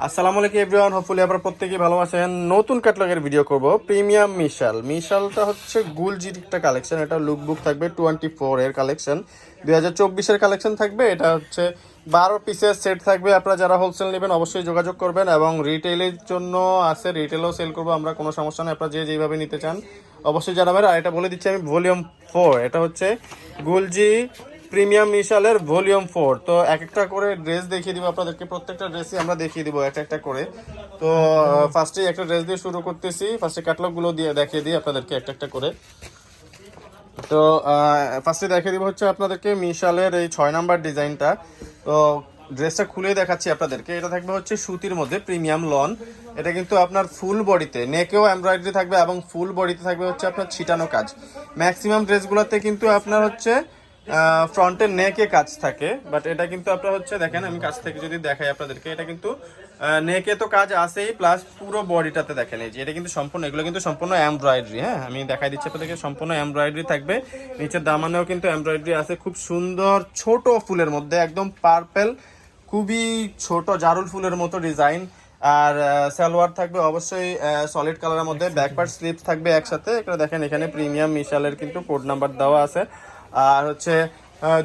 আসসালামু আলাইকুম everyone, hopefully আপনারা প্রত্যেকেই ভালো আছেন। নতুন ক্যাটালগের ভিডিও করব। প্রিমিয়াম মিশালটা হচ্ছে গুলজির একটা কালেকশন। এটা লুকবুক থাকবে 24 এর কালেকশন, 2024-এর কালেকশন থাকবে। এটা হচ্ছে 12 পিসের সেট থাকবে। আপনারা যারা হোলসেল নেবেন অবশ্যই যোগাযোগ করবেন, এবং রিটেলের জন্য আছে, রিটেলও সেল করবো আমরা, কোনো সমস্যা নেই। আপনারা যে যেভাবে নিতে চান অবশ্যই জানাবেন। আর এটা বলে দিচ্ছি আমি, ভলিউম 4, এটা হচ্ছে গুলজি প্রিমিয়াম মিশালের ভলিউম 4। তো এক একটা করে ড্রেস দেখিয়ে দিব আপনাদেরকে, প্রত্যেকটা ড্রেসই আমরা দেখিয়ে দিব এক একটা করে। তো ফার্স্টে একটা ড্রেস দিয়ে শুরু করতেছি, ফার্স্টে ক্যাটালগুলো দিয়ে দেখিয়ে দিই আপনাদেরকে একটা একটা করে। তো ফার্স্টে দেখিয়ে দিব হচ্ছে আপনাদেরকে মিশালের এই 6 নাম্বার ডিজাইনটা। তো ড্রেসটা খুলে দেখাচ্ছি আপনাদেরকে। এটা থাকবে হচ্ছে সুতির মধ্যে প্রিমিয়াম লন। এটা কিন্তু আপনার ফুল বডিতে, নেকেও এমব্রয়ডারি থাকবে এবং ফুল বডিতে থাকবে হচ্ছে আপনার ছিটানো কাজ। ম্যাক্সিমাম ড্রেসগুলোতে কিন্তু আপনার হচ্ছে ফ্রন্টের নেকে কাজ থাকে, বাট এটা কিন্তু আপনার হচ্ছে, দেখেন আমি কাছ থেকে যদি দেখাই আপনাদেরকে, এটা কিন্তু নেকে তো কাজ আছেই, প্লাস পুরো বডিটাতে দেখেন এই যে এটা কিন্তু সম্পূর্ণ, এগুলো কিন্তু সম্পূর্ণ এমব্রয়ডারি। হ্যাঁ, আমি দেখাই দিচ্ছি আপনাদেরকে, সম্পূর্ণ এমব্রয়ডারি থাকবে। নিচের দামানেও কিন্তু এমব্রয়ডারি আছে, খুব সুন্দর ছোট ফুলের মধ্যে, একদম পার্পেল, খুবই ছোট জারুল ফুলের মতো ডিজাইন। আর সালোয়ার থাকবে অবশ্যই সলিড কালারের মধ্যে, ব্যাকপার্ট স্লিপস থাকবে একসাথে। এটা দেখেন এখানে প্রিমিয়াম মিশালের কিন্তু কোড নাম্বার দেওয়া আছে। আর হচ্ছে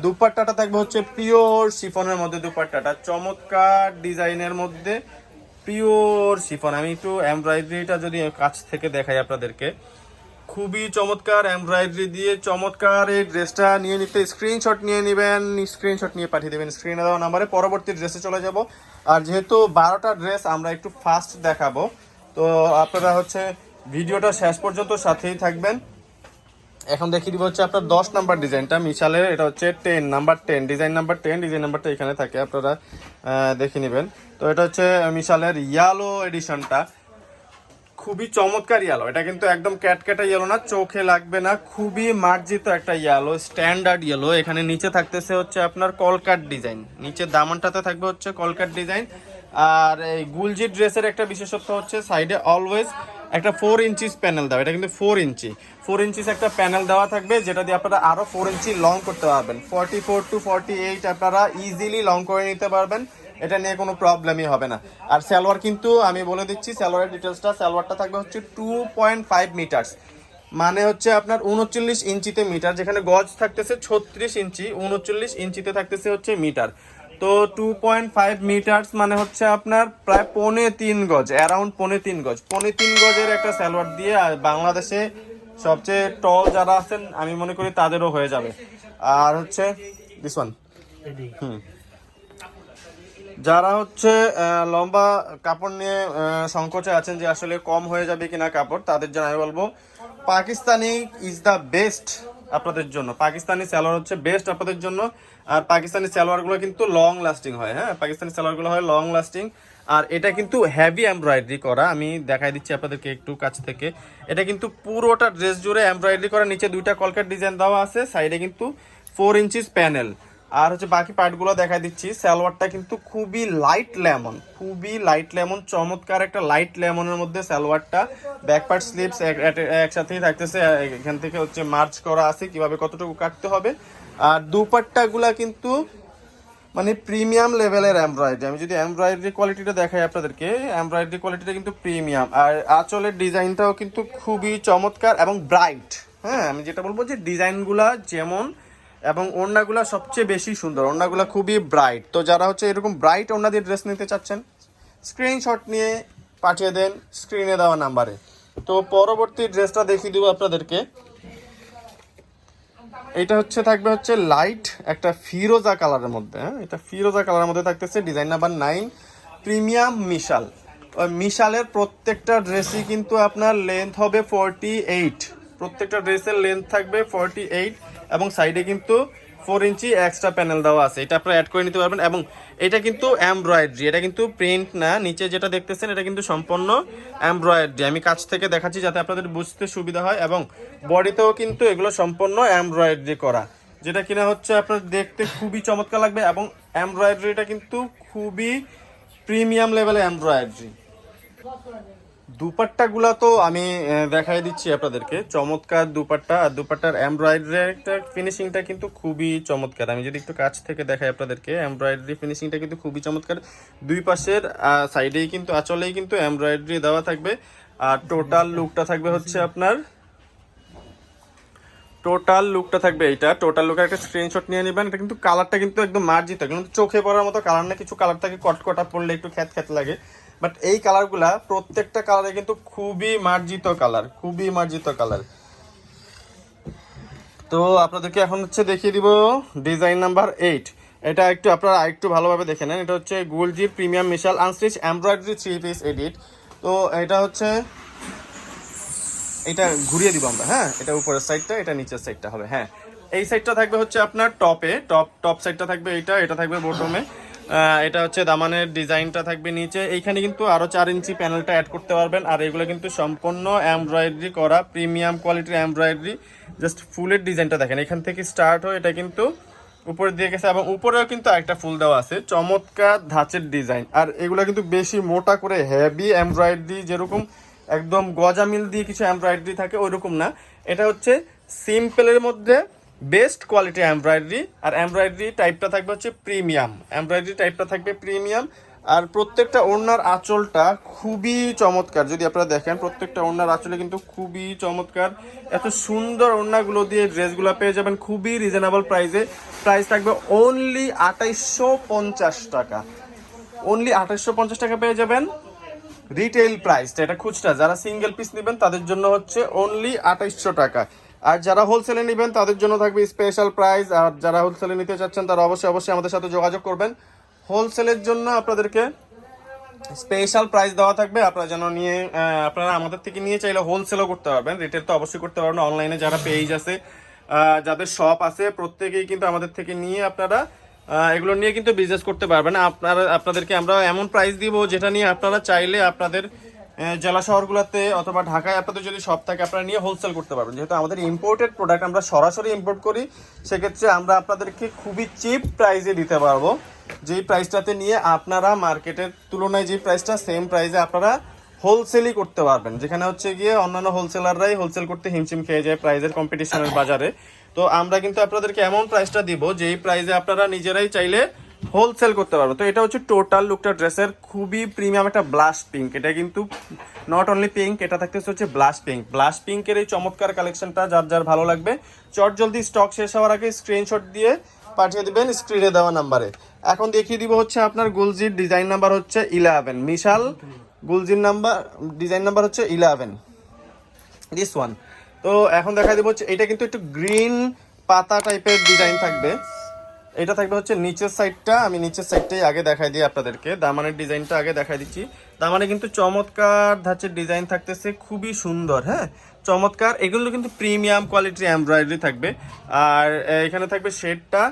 দুপাট্টাটা থাকবে হচ্ছে পিওর শিফনের মধ্যে। দুপাট্টাটা চমৎকার ডিজাইনের মধ্যে, পিওর শিফন। আমি একটু এমব্রয়ডারিটা যদি কাছ থেকে দেখাই আপনাদেরকে, খুবই চমৎকার এমব্রয়ডারি দিয়ে চমৎকার এই ড্রেসটা নিয়ে নিতে স্ক্রিনশট নিয়ে নেবেন, স্ক্রিনশট নিয়ে পাঠিয়ে দেবেন স্ক্রিনে দেওয়া নাম্বারে। পরবর্তী ড্রেসে চলে যাব। আর যেহেতু 12টা ড্রেস আমরা একটু ফাস্ট দেখাবো, তো আপনারা হচ্ছে ভিডিওটা শেষ পর্যন্ত সাথেই থাকবেন। এখন দেখিয়ে দিব হচ্ছে আপনার 10 নাম্বার ডিজাইনটা মিশালের। এটা হচ্ছে 10 ডিজাইন নাম্বার 10, ডিজাইন নাম্বারটা এখানে থাকে, আপনারা দেখে নেবেন। তো এটা হচ্ছে মিশালের ইয়েলো এডিশনটা, খুবই চমৎকার ইয়েলো। এটা কিন্তু একদম ক্যাটক্যাটা ইয়েলো না, চোখে লাগবে না, খুবই মার্জিত একটা ইয়েলো, স্ট্যান্ডার্ড ইয়েলো। এখানে নিচে থাকতেছে হচ্ছে আপনার কলকাট ডিজাইন, নিচে দামানটাতে থাকবে হচ্ছে কলকাট ডিজাইন। আর এই গুলজি ড্রেসের একটা বিশেষত্ব হচ্ছে সাইডে অলওয়েজ একটা 4 ইঞ্চিস প্যানেল দেওয়া। এটা কিন্তু 4 ইঞ্চিস একটা প্যানেল দেওয়া থাকবে, যেটা দিয়ে আপনারা আরো 4 ইঞ্চি লং করতে পারবেন। 44 to 48 আপনারা ইজিলি লং করে নিতে পারবেন, এটা নিয়ে কোনো প্রবলেমই হবে না। আর সালোয়ার কিন্তু আমি বলে দিচ্ছি সালোয়ারের ডিটেলসটা। সালোয়ারটা থাকবে হচ্ছে 2.5 মিটার্স, মানে হচ্ছে আপনার 39 ইঞ্চিতে মিটার, যেখানে গজ থাকতেছে 36 ইঞ্চি, 39 ইঞ্চিতে থাকতেছে হচ্ছে মিটার। তো 2.5 মিটার্স মানে হচ্ছে আপনার প্রায় 3.25 গজ, অ্যারাউন্ড 3.25 গজ। 3.25 গজের একটা সালোয়ার দিয়ে আর বাংলাদেশে সবচেয়ে টল যারা আছেন আমি মনে করি তাদেরও হয়ে যাবে। আর হচ্ছে দিস ওয়ান, যারা হচ্ছে লম্বা কাপড় নিয়ে সংকোচে আছেন যে আসলে কম হয়ে যাবে কিনা কাপড়, তাদের জন্য আমি বলবো পাকিস্তানি ইজ দ্য বেস্ট আপনাদের জন্য। পাকিস্তানি সালোয়ার হচ্ছে বেস্ট আপনাদের জন্য। আর পাকিস্তানি সালোয়ারগুলো কিন্তু লং লাস্টিং হয়। হ্যাঁ, পাকিস্তানি সালোয়ারগুলো হয় লং লাস্টিং। আর এটা কিন্তু হেভি এমব্রয়ডারি করা, আমি দেখাই দিচ্ছি আপনাদেরকে একটু কাছ থেকে। এটা কিন্তু পুরোটা ড্রেস জুড়ে এমব্রয়ডারি করা, নিচে 2টা কলকাট ডিজাইন দেওয়া আছে, সাইডে কিন্তু 4 ইঞ্চিস প্যানেল। আর হচ্ছে বাকি পার্টগুলো দেখাই দিচ্ছি। সালোয়ারটা কিন্তু খুবই লাইট লেমন, খুবই লাইট লেমন, চমৎকার একটা লাইট লেমনের মধ্যে সালোয়ারটা। ব্যাক পার্ট স্লিপস একসাথেই থাকতেছে, এখান থেকে হচ্ছে মার্চ করা আছে কিভাবে কতটুকু কাটতে হবে। আর দুপাট্টাগুলা কিন্তু মানে প্রিমিয়াম লেভেলের এমব্রয়ডারি। আমি যদি এমব্রয়ডারি কোয়ালিটিটা দেখাই আপনাদেরকে, এমব্রয়ডারি কোয়ালিটিটা কিন্তু প্রিমিয়াম। আর আঁচলের ডিজাইনটাও কিন্তু খুবই চমৎকার এবং ব্রাইট। হ্যাঁ, আমি যেটা বলবো যে ডিজাইনগুলা যেমন, এবং ওড়নাগুলা সবচেয়ে বেশি সুন্দর, ওড়নাগুলা খুবই ব্রাইট। তো যারা হচ্ছে এরকম ব্রাইট ওড়না দিয়ে ড্রেস নিতে চাচ্ছেন স্ক্রিনশট নিয়ে পাঠিয়ে দেন স্ক্রিনে দেওয়া নাম্বারে। তো পরবর্তী ড্রেসটা দেখিয়ে দিব আপনাদেরকে। এটা হচ্ছে থাকবে হচ্ছে লাইট একটা ফিরোজা কালারের মধ্যে। হ্যাঁ, এটা ফিরোজা কালারের মধ্যে থাকতেছে, ডিজাইন নাম্বার 9, প্রিমিয়াম মিশাল। মিশালের প্রত্যেকটা ড্রেসই কিন্তু আপনার লেন্থ হবে 48, প্রত্যেকটা ড্রেসের লেন্থ থাকবে 48, এবং সাইডে কিন্তু 4 ইঞ্চি এক্সট্রা প্যানেল দেওয়া আছে, এটা আপনারা অ্যাড করে নিতে পারবেন। এবং এটা কিন্তু এমব্রয়ডারি, এটা কিন্তু প্রিন্ট না। নিচে যেটা দেখতেছেন এটা কিন্তু সম্পূর্ণ এমব্রয়ডারি, আমি কাছ থেকে দেখাচ্ছি যাতে আপনাদের বুঝতে সুবিধা হয়। এবং বডিতেও কিন্তু এগুলো সম্পূর্ণ এমব্রয়ডারি করা, যেটা কিনা হচ্ছে আপনার দেখতে খুবই চমৎকার লাগবে। এবং এমব্রয়ডারিটা কিন্তু খুবই প্রিমিয়াম লেভেলের এমব্রয়ডারি। দুপাট্টাগুলা তো আমি দেখাই দিচ্ছি আপনাদেরকে, চমৎকার দুপাট্টা। আর দুপাট্টার এমব্রয়ডারিটা ফিনিশিংটা কিন্তু খুবই চমৎকার। আমি যদি একটু কাছ থেকে দেখাই আপনাদেরকে, এমব্রয়ডারি ফিনিশিংটা কিন্তু খুবই চমৎকার। দুই পাশের সাইডেই কিন্তু আঁচলেই কিন্তু এমব্রয়ডারি দেওয়া থাকবে। আর টোটাল লুকটা থাকবে হচ্ছে আপনার, টোটাল লুকটা থাকবে এইটা। টোটাল লুকের একটা স্ক্রিনশট নিয়ে নেবেন। এটা কিন্তু কালারটা কিন্তু একদম মার্জিত, কিন্তু চোখে পড়ার মতো কালার না। কিছু কালার থাকে কটকটা পড়লে একটু খ্যাত খ্যাত লাগে, বাট এই কালারগুলা প্রত্যেকটা কালারে কিন্তু খুবই মার্জিত কালার, খুবই মার্জিত কালার। তো আপনাদেরকে এখন হচ্ছে দেখিয়ে দিব ডিজাইন নাম্বার 8। এটা একটু আপনারা আরেকটু ভালোভাবে দেখে নেন। এটা হচ্ছে গুলজির প্রিমিয়াম মিশাল আনস্টিচ এমব্রয়ডারি 3 পিস এডিট। তো এটা হচ্ছে, এটা ঘুরিয়ে দিব আমরা, হ্যাঁ। এটা উপরের সাইডটা, এটা নিচের সাইডটা হবে, হ্যাঁ। এই সাইডটা থাকবে হচ্ছে আপনার টপে, টপ সাইডটা থাকবে এইটা, এটা থাকবে বটমে। এটা হচ্ছে দামানের ডিজাইনটা থাকবে নিচে। এইখানে কিন্তু আরো 4 ইঞ্চি প্যানেলটা অ্যাড করতে পারবেন। আর এগুলো কিন্তু সম্পূর্ণ এমব্রয়ডারি করা, প্রিমিয়াম কোয়ালিটির এমব্রয়ডারি। জাস্ট ফুলের ডিজাইনটা দেখেন, এখান থেকে স্টার্ট হয়, এটা কিন্তু উপরে দিয়ে গেছে, এবং উপরেও কিন্তু আরেকটা ফুল দেওয়া আছে। চমৎকার ধাঁচের ডিজাইন। আর এগুলো কিন্তু বেশি মোটা করে হেভি এমব্রয়ডারি, যেরকম একদম গজামিল দিয়ে কিছু এমব্রয়ডারি থাকে ওইরকম না। এটা হচ্ছে সিম্পলের মধ্যে বেস্ট কোয়ালিটি এমব্রয়ডারি। আর এমব্রয়ডারি টাইপটা থাকবে হচ্ছে প্রিমিয়াম, এমব্রয়ডারি টাইপটা থাকবে প্রিমিয়াম। আর প্রত্যেকটা ওড়নার আঁচলটা খুবই চমৎকার। যদি আপনারা দেখেন, প্রত্যেকটা ওড়নার আঁচলে কিন্তু খুবই চমৎকার। এত সুন্দর ওড়নাগুলো দিয়ে ড্রেসগুলো পেয়ে যাবেন খুবই রিজনেবল প্রাইসে। প্রাইস থাকবে অনলি 2850 টাকা, অনলি 2850 টাকা পেয়ে যাবেন রিটেইল প্রাইসটা। এটা খুচরা, যারা সিঙ্গেল পিস নেবেন তাদের জন্য হচ্ছে অনলি 2800 টাকা। আর যারা হোলসেলে নেবেন তাদের জন্য থাকবে স্পেশাল প্রাইস। আর যারা হোলসেলে নিতে চাচ্ছেন তারা অবশ্যই অবশ্যই আমাদের সাথে যোগাযোগ করবেন। হোলসেলের জন্য আপনাদেরকে স্পেশাল প্রাইস দেওয়া থাকবে। আপনারা যেন নিয়ে, আপনারা আমাদের থেকে নিয়ে চাইলে হোলসেলও করতে পারবেন, রিটেল তো অবশ্যই করতে পারবেন। অনলাইনে যারা পেজ আছে, যাদের শপ আছে, প্রত্যেকেই কিন্তু আমাদের থেকে নিয়ে আপনারা এগুলো নিয়ে কিন্তু বিজনেস করতে পারবেন। আপনাদেরকে আমরা এমন প্রাইস দিব যেটা নিয়ে আপনারা চাইলে আপনাদের জেলা শহরগুলোতে অথবা ঢাকায় আপনাদের যদি শপ থাকে, আপনারা নিয়ে হোলসেল করতে পারবেন। যেহেতু আমাদের ইম্পোর্টেড প্রোডাক্ট, আমরা সরাসরি ইম্পোর্ট করি, সেক্ষেত্রে আমরা আপনাদেরকে খুবই চিপ প্রাইসে দিতে পারবো। যেই প্রাইসটাতে নিয়ে আপনারা মার্কেটের তুলনায় যে প্রাইসটা, সেম প্রাইসে আপনারা হোলসেলই করতে পারবেন। যেখানে হচ্ছে গিয়ে অন্যান্য হোলসেলাররাই হোলসেল করতে হিমশিম খেয়ে যায় প্রাইসের কম্পিটিশনের বাজারে। তো আমরা কিন্তু আপনাদেরকে এমন প্রাইসটা দিব যেই প্রাইসে আপনারা নিজেরাই চাইলে হোলসেল করতে পারবো। তো এটা হচ্ছে টোটাল লুকটা ড্রেসের, খুবই প্রিমিয়াম একটা ব্লাশ পিঙ্ক। এটা কিন্তু নট অনলি পিঙ্ক, এটা থাকতেছে হচ্ছে ব্লাশ পিঙ্ক। ব্লাশ পিঙ্কের এই চমৎকার কালেকশনটা যার যার ভালো লাগবে, চট জলদি স্টক শেষ হওয়ার আগে স্ক্রিনশট দিয়ে পাঠিয়ে দিবেন স্ক্রিনে দেওয়া নাম্বারে। এখন দেখিয়ে দিব হচ্ছে আপনার গুলজির ডিজাইন নাম্বার হচ্ছে 11, মিশাল গুলজির নাম্বার, ডিজাইন নাম্বার হচ্ছে 11, দিস ওয়ান। তো এখন দেখা দিব হচ্ছে, এটা কিন্তু একটু গ্রিন পাতা টাইপের ডিজাইন থাকবে। এটা থাকবে হচ্ছে নিচের সাইডটা। আমি নিচের সাইডটাই আগে দেখাই দিই আপনাদেরকে, দামানের ডিজাইনটা আগে দেখাই দিচ্ছি। দামানে কিন্তু চমৎকার ধাঁচের ডিজাইন থাকতেছে, খুবই সুন্দর, হ্যাঁ, চমৎকার। এগুলো কিন্তু প্রিমিয়াম কোয়ালিটির এমব্রয়ডারি থাকবে। আর এখানে থাকবে শেডটা,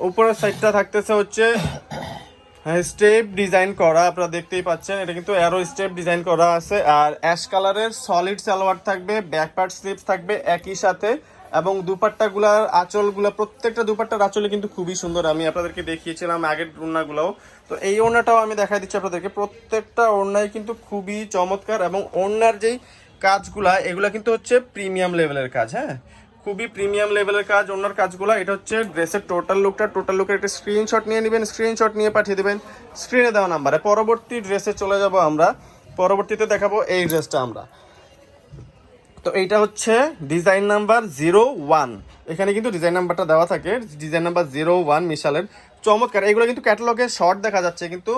উপরের সাইডটা থাকতেছে হচ্ছে স্টেপ ডিজাইন করা, আপনারা দেখতেই পাচ্ছেন। এটা কিন্তু অ্যারো স্টেপ ডিজাইন করা আছে। আর অ্যাশ কালারের সলিড সালোয়ার থাকবে, ব্যাক পার্ট স্লিপস থাকবে একই সাথে। এবং দুপাট্টাগুলার আঁচলগুলা, প্রত্যেকটা দুপাট্টার আঁচলে কিন্তু খুবই সুন্দর। আমি আপনাদেরকে দেখিয়েছিলাম আগের ওড়নাগুলোও, তো এই ওড়নাটাও আমি দেখাই দিচ্ছি আপনাদেরকে। প্রত্যেকটা ওড়নাই কিন্তু খুবই চমৎকার, এবং ওড়নার যেই কাজগুলা, এগুলা কিন্তু হচ্ছে প্রিমিয়াম লেভেলের কাজ, হ্যাঁ, খুবই প্রিমিয়াম লেভেলের কাজ ওনার কাজগুলো। এটা হচ্ছে ড্রেসের টোটাল লুকটা। টোটাল লুকের একটা স্ক্রিনশট নিয়ে নেবেন, স্ক্রিনশট নিয়ে পাঠিয়ে দেবেন স্ক্রিনে দেওয়া নাম্বারে। পরবর্তী ড্রেসে চলে যাব আমরা, পরবর্তীতে দেখাবো এই ড্রেসটা আমরা। তো এইটা হচ্ছে ডিজাইন নাম্বার 01। এখানে কিন্তু ডিজাইন নাম্বারটা দেওয়া থাকে, ডিজাইন নাম্বার 01 মিশালের। চমৎকার, এগুলো কিন্তু ক্যাটালগে শর্ট দেখা যাচ্ছে, কিন্তু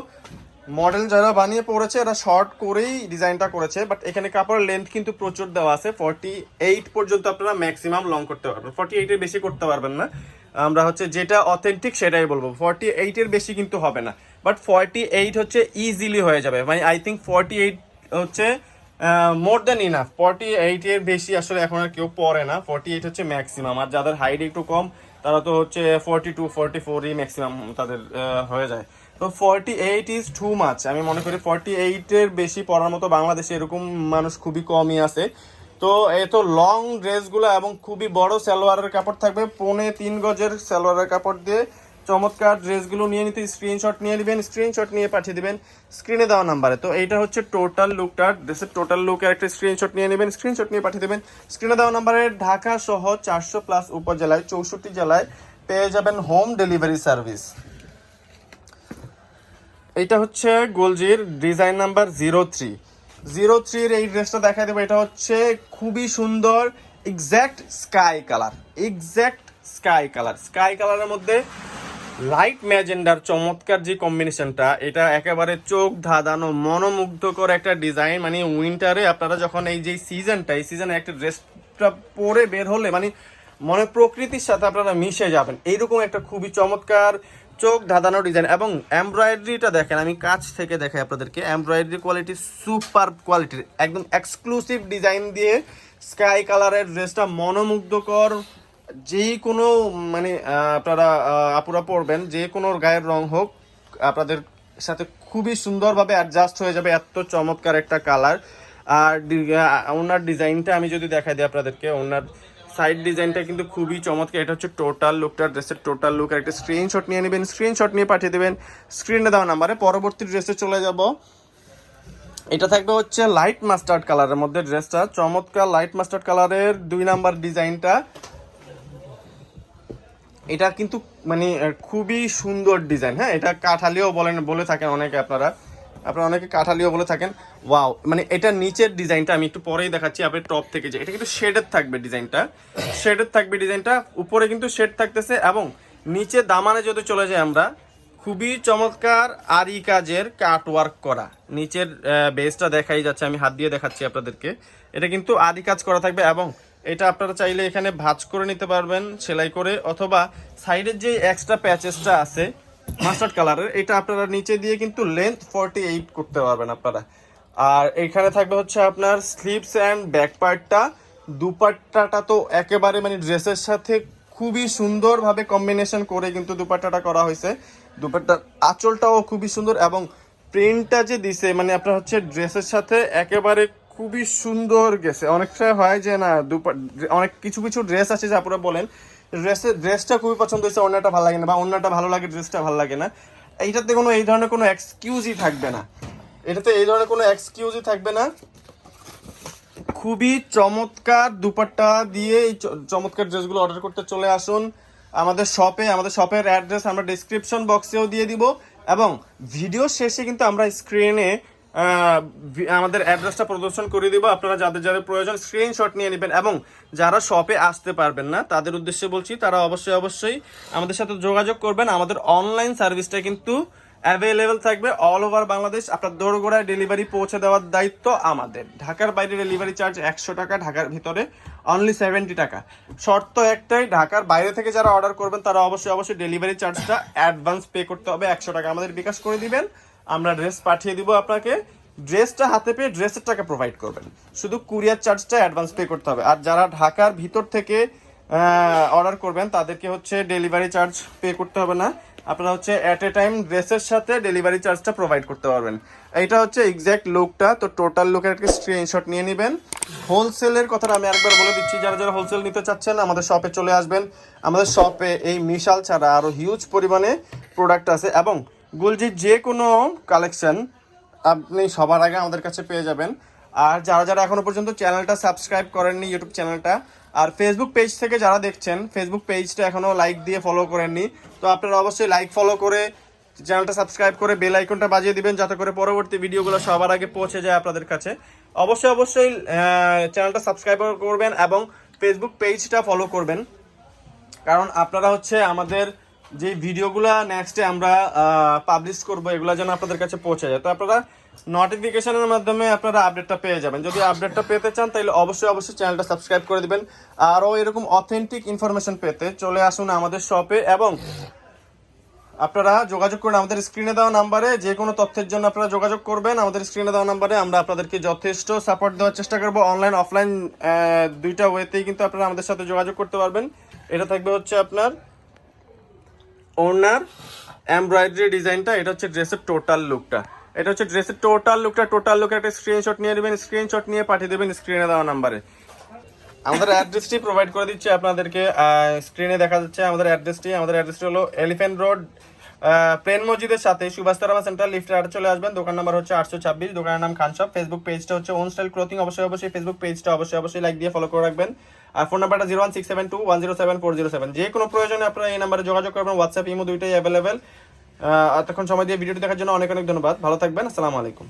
মডেল যারা বানিয়ে পড়েছে এরা শর্ট করেই ডিজাইনটা করেছে। বাট এখানে কাপড়ের লেন্থ কিন্তু প্রচুর দেওয়া আছে, 48 পর্যন্ত আপনারা ম্যাক্সিমাম লং করতে পারবেন, 48 এর বেশি করতে পারবেন না। আমরা হচ্ছে যেটা অথেন্টিক সেটাই বলবো, 48 এর বেশি কিন্তু হবে না। বাট 48 হচ্ছে ইজিলি হয়ে যাবে, মানে আই থিঙ্ক 48 হচ্ছে মোর দ্যান ইনাফ। 48 এর বেশি আসলে এখন আর কেউ পরে না, 48 হচ্ছে ম্যাক্সিমাম। আর যাদের হাইট একটু কম তারা তো হচ্ছে 42 44ই ম্যাক্সিমাম তাদের হয়ে যায়। তো 48 ইজ টু মাচ। আমি মনে করি 48 এর বেশি পরার মতো বাংলাদেশে এরকম মানুষ খুবই কমই আছে। তো এত লং ড্রেসগুলো এবং খুবই বড় সালোয়ারের কাপড় থাকবে, 3.25 গজের সালোয়ারের কাপড় দিয়ে চমৎকার ড্রেসগুলো নিয়ে নিতে স্ক্রিনশট নিয়ে নেবেন, স্ক্রিনশট নিয়ে পাঠিয়ে দিবেন স্ক্রিনে দেওয়া নাম্বারে। তো এইটা হচ্ছে টোটাল লুকটা, ড্রেসের টোটাল লুকের একটা স্ক্রিনশট নিয়ে নেবেন, স্ক্রিনশট নিয়ে পাঠিয়ে দেবেন স্ক্রিনে দেওয়া নাম্বারে। ঢাকা সহ 400+ উপজেলায় 64 জেলায় পেয়ে যাবেন হোম ডেলিভারি সার্ভিস। এইটা হচ্ছে গোলজির ডিজাইন নাম্বার 03 এই ড্রেসটা দেখা দেবো। এটা হচ্ছে খুবই সুন্দর এক্স্যাক্ট স্কাই কালারের মধ্যে লাইট ম্যাজেন্ডার চমৎকার যে কম্বিনেশনটা, এটা একেবারে চোখ ধাঁধানো মনোমুগ্ধকর একটা ডিজাইন। মানে উইন্টারে আপনারা যখন এই যে সিজনটা, এই সিজনে একটা ড্রেসটা পরে বের হলে মানে মনে প্রকৃতির সাথে আপনারা মিশে যাবেন, এইরকম একটা খুবই চমৎকার চোখ ধাঁধানো ডিজাইন। এবং এমব্রয়ডারিটা দেখেন, আমি কাছ থেকে দেখাই আপনাদেরকে, এমব্রয়ডারি কোয়ালিটি সুপার কোয়ালিটির, একদম এক্সক্লুসিভ ডিজাইন দিয়ে স্কাই কালারের ড্রেসটা মনোমুগ্ধকর। যেই কোনো মানে আপনারা আপুরা পরবেন, যে কোনো গায়ের রং হোক আপনাদের সাথে খুবই সুন্দরভাবে অ্যাডজাস্ট হয়ে যাবে, এত চমৎকার একটা কালার। আর ওনার ডিজাইনটা আমি যদি দেখাই দিই আপনাদেরকে, ওনার সাইড ডিজাইনটা কিন্তু খুবই চমৎকার। এটা হচ্ছে টোটাল লুকটা, ড্রেসের টোটাল লুক। একটা স্ক্রিনশট নিয়ে নেবেন, স্ক্রিনশট নিয়ে পাঠিয়ে দেবেন স্ক্রিনে দেওয়া নাম্বারে। পরবর্তী ড্রেসে চলে যাব। এটা থাকবে হচ্ছে লাইট মাস্টার্ড কালারের মধ্যে, ড্রেসটা চমৎকার লাইট মাস্টার্ড কালারের 2 নাম্বার ডিজাইনটা। এটা কিন্তু মানে খুবই সুন্দর ডিজাইন। হ্যাঁ, এটা কাঠালিও বলে থাকেন অনেকে, আপনারা অনেকে কাঠালিও বলে থাকেন। ওয়াও, মানে এটা নিচের ডিজাইনটা আমি একটু পরেই দেখাচ্ছি। আপনি টপ থেকে যে এটা কিন্তু শেডের থাকবে ডিজাইনটা, উপরে কিন্তু শেড থাকতেছে। এবং নিচে দামানে যদি চলে যাই আমরা, খুবই চমৎকার আরি কাজের কাট ওয়ার্ক করা নিচের বেসটা দেখাই যাচ্ছে, আমি হাত দিয়ে দেখাচ্ছি আপনাদেরকে। এটা কিন্তু আরি কাজ করা থাকবে এবং এটা আপনারা চাইলে এখানে ভাঁজ করে নিতে পারবেন সেলাই করে, অথবা সাইডের যে এক্সট্রা প্যাচেসটা আছে মাস্টার্ড কালারের, এটা আপনারা নিচে দিয়ে কিন্তু লেন্থ 48 করতে পারবেন আপনারা। আর এখানে থাকবে হচ্ছে আপনার স্লিভস অ্যান্ড ব্যাক পার্টটা। দুপাট্টাটা তো একেবারে মানে ড্রেসের সাথে খুবই সুন্দরভাবে কম্বিনেশন করে কিন্তু দুপাট্টাটা করা হয়েছে। দুপাট্টার আঁচলটাও খুবই সুন্দর এবং প্রিন্টটা যে দিছে মানে আপনার হচ্ছে ড্রেসের সাথে একেবারে খুবই সুন্দর গেছে। অনেকটা হয় যে না অনেক কিছু ড্রেস আছে যে আপনারা বলেন ড্রেসটা খুবই পছন্দ হয়েছে, অন্যটা ভালো লাগে না, বা অন্যটা ভালো লাগে ড্রেসটা ভালো লাগে না। এইটাতে এই ধরনের কোনো এক্সকিউজই থাকবে না। খুবই চমৎকার দুপাট্টা দিয়ে এই চমৎকার ড্রেসগুলো অর্ডার করতে চলে আসুন আমাদের শপের অ্যাড্রেস আমরা ডেসক্রিপশন বক্সেও দিয়ে দিব, এবং ভিডিও শেষে কিন্তু আমরা স্ক্রিনে আমাদের অ্যাড্রেসটা প্রদর্শন করে দিব। আপনারা যাদের প্রয়োজন স্ক্রিনশট নিয়ে নেবেন, এবং যারা শপে আসতে পারবেন না তাদের উদ্দেশ্যে বলছি, তারা অবশ্যই আমাদের সাথে যোগাযোগ করবেন। আমাদের অনলাইন সার্ভিসটা কিন্তু অ্যাভেলেবেল থাকবে অল ওভার বাংলাদেশ। আপনার দোরগোড়ায় ডেলিভারি পৌঁছে দেওয়ার দায়িত্ব আমাদের। ঢাকার বাইরে ডেলিভারি চার্জ 100 টাকা, ঢাকার ভিতরে অনলি 70 টাকা। শর্ত একটাই, ঢাকার বাইরে থেকে যারা অর্ডার করবেন তারা অবশ্যই ডেলিভারি চার্জটা অ্যাডভান্স পে করতে হবে 100 টাকা। আমাদের বিকাশ করে দিবেন, আমরা ড্রেস পাঠিয়ে দিব আপনাকে। ড্রেসটা হাতে পেয়ে ড্রেসের টাকা প্রোভাইড করবেন, শুধু কুরিয়ার চার্জটা অ্যাডভান্স পে করতে হবে। আর যারা ঢাকার ভিতর থেকে অর্ডার করবেন তাদেরকে হচ্ছে ডেলিভারি চার্জ পে করতে হবে না, আপনারা হচ্ছে অ্যাট এ টাইম ড্রেসের সাথে ডেলিভারি চার্জটা প্রোভাইড করতে পারবেন। এইটা হচ্ছে এক্স্যাক্ট লুকটা। তো টোটাল লুকের একটা স্ক্রিনশট নিয়ে নেবেন। হোলসেলের কথাটা আমি আরেকবার বলে দিচ্ছি, যারা হোলসেল নিতে চাচ্ছেন আমাদের শপে চলে আসবেন। আমাদের শপে এই মিশাল ছাড়া আরও হিউজ পরিমাণে প্রোডাক্ট আছে, এবং গুলজির যে কোনো কালেকশন আপনি সবার আগে আমাদের কাছে পেয়ে যাবেন। আর যারা এখনো পর্যন্ত চ্যানেলটা সাবস্ক্রাইব করেননি, ইউটিউব চ্যানেলটা, আর ফেসবুক পেজ থেকে যারা দেখছেন ফেসবুক পেজটা এখনো লাইক দিয়ে ফলো করেননি, তো আপনারা অবশ্যই লাইক ফলো করে চ্যানেলটা সাবস্ক্রাইব করে বেল আইকনটা বাজিয়ে দিবেন, যাতে করে পরবর্তী ভিডিওগুলো সবার আগে পৌঁছে যায় আপনাদের কাছে। অবশ্যই চ্যানেলটা সাবস্ক্রাইব করবেন এবং ফেসবুক পেজটা ফলো করবেন, কারণ আপনারা হচ্ছে আমাদের যে ভিডিওগুলো নেক্সটে আমরা পাবলিশ করব এগুলো যেন আপনাদের কাছে পৌঁছে যায়। তো আপনারা নোটিফিকেশনের মাধ্যমে আপনারা আপডেটটা পেয়ে যাবেন। যদি আপডেটটা পেতে চান তাহলে অবশ্যই চ্যানেলটা সাবস্ক্রাইব করে দিবেন। আরও এরকম অথেন্টিক ইনফরমেশন পেতে চলে আসুন আমাদের শপে, এবং আপনারা যোগাযোগ করুন আমাদের স্ক্রিনে দেওয়া নাম্বারে। যে কোনো তথ্যের জন্য আপনারা যোগাযোগ করবেন আমাদের স্ক্রিনে দেওয়া নাম্বারে। আমরা আপনাদেরকে যথেষ্ট সাপোর্ট দেওয়ার চেষ্টা করবো। অনলাইন অফলাইন দুইটা ওয়েতেই কিন্তু আপনারা আমাদের সাথে যোগাযোগ করতে পারবেন। এটা থাকবে হচ্ছে আপনার ওনার এমব্রয়ডারি ডিজাইনটা, এটা হচ্ছে ড্রেসের টোটাল লুকটা। টোটাল লুকের একটা স্ক্রিনশট নিয়ে নেবেন, স্ক্রিনশট নিয়ে পাঠিয়ে দেবেন স্ক্রিনে দেওয়া নাম্বারে। আমাদের অ্যাড্রেসটি প্রোভাইড করে দিচ্ছে আপনাদেরকে, স্ক্রিনে দেখা যাচ্ছে আমাদের অ্যাড্রেসটি হলো এলিফ্যান্ট রোড, প্লেন মসজিদের সাথে সুভাষতারামা সেন্টার লিফটের আটে চলে আসবেন। দোকান নাম্বার হচ্ছে 826, দোকানের নাম খান শপ। ফেসবুক পেজটা হচ্ছে ওন স্টাইল ক্লোথিং, অবশ্যই ফেসবুক পেজটা অবশ্যই লাইক দিয়ে ফলো করে রাখবেন। আর ফোন নাম্বারটা 01672107407। যে কোনো প্রয়োজনে আপনারা এই নাম্বারে যোগাযোগ করবেন, হোয়াটসঅ্যাপ ইমো দুইটাই অ্যাভেলেবেল। এতক্ষণ সময় দিয়ে ভিডিওটি দেখার জন্য অনেক ধন্যবাদ। ভালো থাকবেন, আসসালামু আলাইকুম।